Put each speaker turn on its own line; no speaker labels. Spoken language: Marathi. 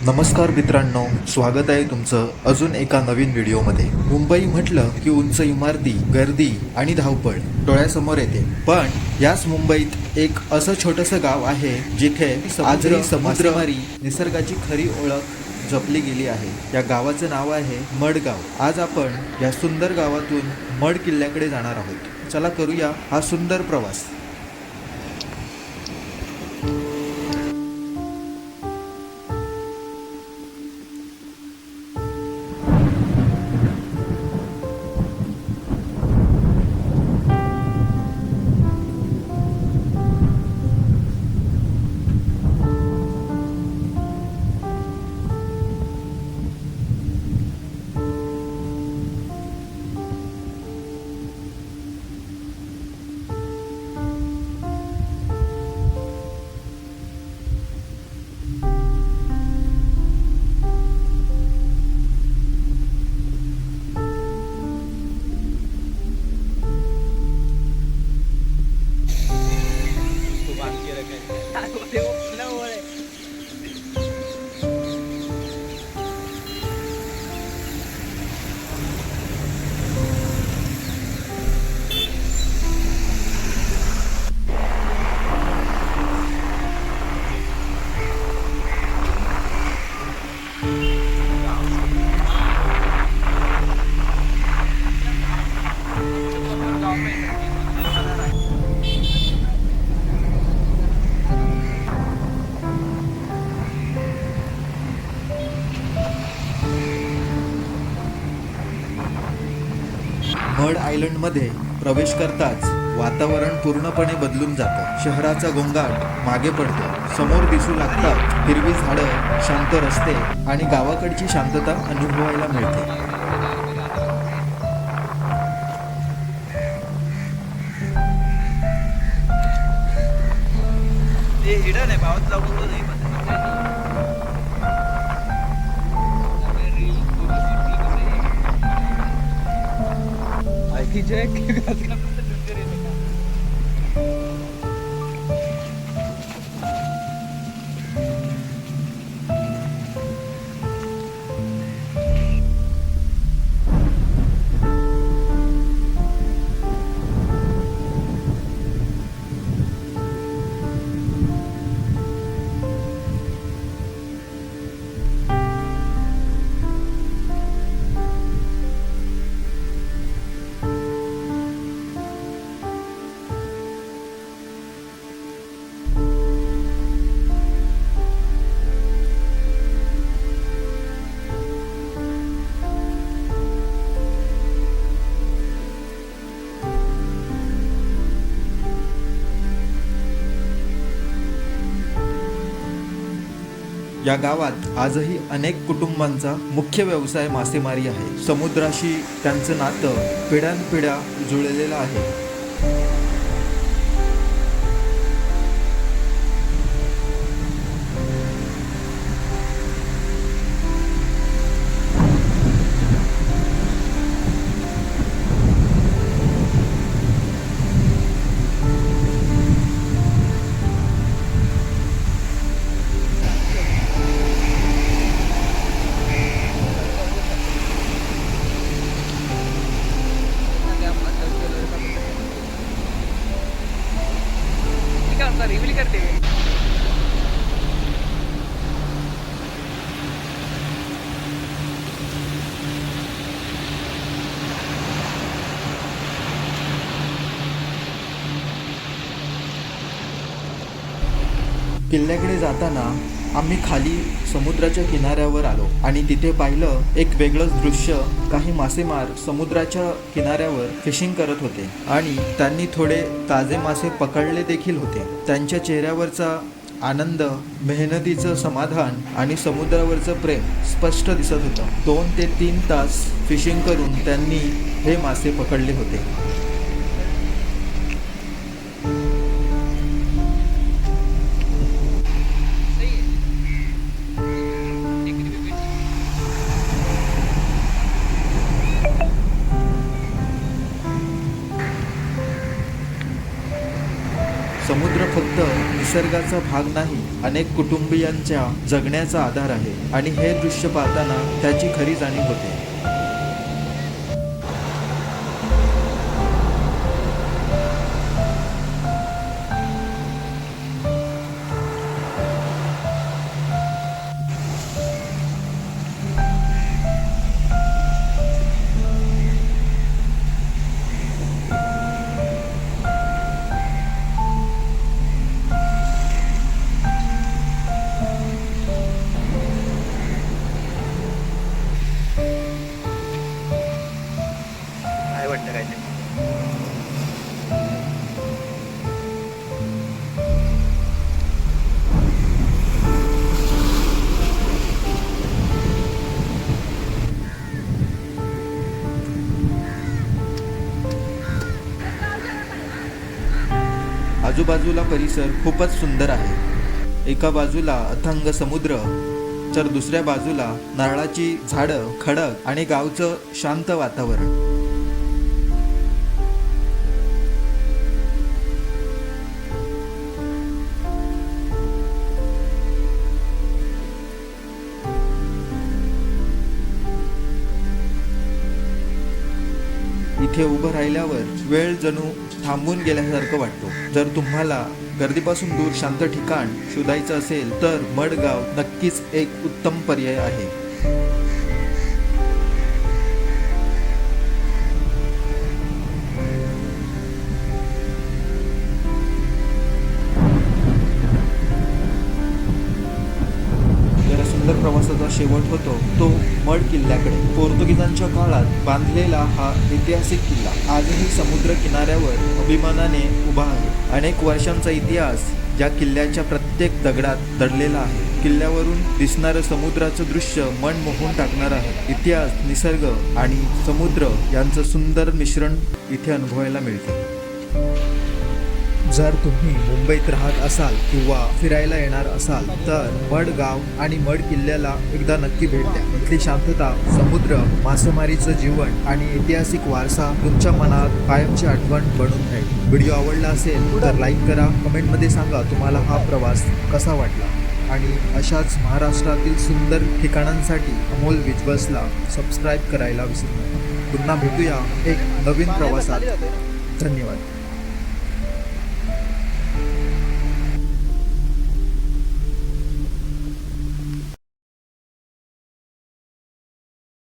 नमस्कार मित्रांनो, स्वागत आहे तुमचं अजून एका नवीन व्हिडिओमध्ये. मुंबई म्हटलं की उंच इमारती, गर्दी आणि धावपळ डोळ्यासमोर येते. पण याच मुंबईत एक असं छोटंसं गाव आहे जिथे आजही समुद्रमारी निसर्गाची खरी ओळख जपली गेली आहे. या गावाचं नाव आहे मडगाव. आज आपण या सुंदर गावातून मड किल्ल्याकडे जाणार आहोत. चला करूया हा सुंदर प्रवास. मड आयलंडमध्ये प्रवेश करताच वातावरण पूर्णपणे बदलून जातं. शहराचा गोंगाट मागे पडतो. समोर दिसू लागतात हिरवी झाडं, शांत रस्ते आणि गावाकडची शांतता अनुभवायला मिळते.
हिडन आहे भावात जाऊन नाही
या गावात आजही अनेक कुटुंबांचा मुख्य व्यवसाय मासेमारी आहे. समुद्राशी त्यांचं नातं पिढ्यानपिढ्या जुळलेलं आहे.
रिव्हील करते
किल्ल्याकडे जाताना आम्ही खाली समुद्राच्या किनाऱ्यावर आलो आणि तिथे पाहिलं एक वेगळंच दृश्य. काही मासेमार समुद्राच्या किनाऱ्यावर फिशिंग करत होते आणि त्यांनी थोडे ताजे मासे पकडले देखील होते. त्यांच्या चेहऱ्यावरचा आनंद, मेहनतीचं समाधान आणि समुद्रावरचं प्रेम स्पष्ट दिसत होतं. 2 ते 3 तास फिशिंग करून त्यांनी हे मासे पकडले होते. समुद्र फक्त निसर्गाचा भाग नाही, अनेक कुटुंबियांच्या जगण्याचा आधार आहे आणि हे दृश्य पाहताना त्याची खरी जाणीव होते.
काय वाटतं काय ते?
आजूबाजूला परिसर खूपच सुंदर आहे. एका बाजूला अथांग समुद्र, तर दुसऱ्या बाजूला नारळाची झाडं, खडक आणि गावचं शांत वातावरण. इथे उभं राहिल्यावर वेळ जणू थांबून गेल्यासारखं वाटतो. जर तुम्हाला गर्दीपासून दूर शांत ठिकाण शोधायचं असेल तर मडगाव नक्कीच एक उत्तम पर्याय आहे. जरा सुंदर प्रवासाचा शेवट होतो तो मड किल्ल्याकडे. पोर्तुगीजांच्या काळात बांधलेला हा ऐतिहासिक किल्ला आजही समुद्र किनाऱ्यावर अभिमानाने उभा आहे. अनेक वर्षांचा इतिहास या किल्ल्याच्या प्रत्येक दगडात दडलेला आहे. किल्ल्यावरून दिसणारं समुद्राचं दृश्य मन मोहून टाकणार आहे. इतिहास, निसर्ग आणि समुद्र यांचं सुंदर मिश्रण इथे अनुभवायला मिळते. जर तुम्ही मुंबईत राहत असाल किंवा फिरायला येणार असाल तर मडगाव आणि मड किल्ल्याला एकदा नक्की भेट द्या. इथली शांतता, समुद्र, मासेमारीचं जीवन आणि ऐतिहासिक वारसा तुमच्या मनात कायमची आठवण बनून राहील. व्हिडिओ आवडला असेल तर लाईक करा, कमेंटमध्ये सांगा तुम्हाला हा प्रवास कसा वाटला आणि अशाच महाराष्ट्रातील सुंदर ठिकाणांसाठी अमोल विज्युअल्सला सबस्क्राईब करायला विसरू नका. पुन्हा भेटूया एक नवीन प्रवासात. धन्यवाद.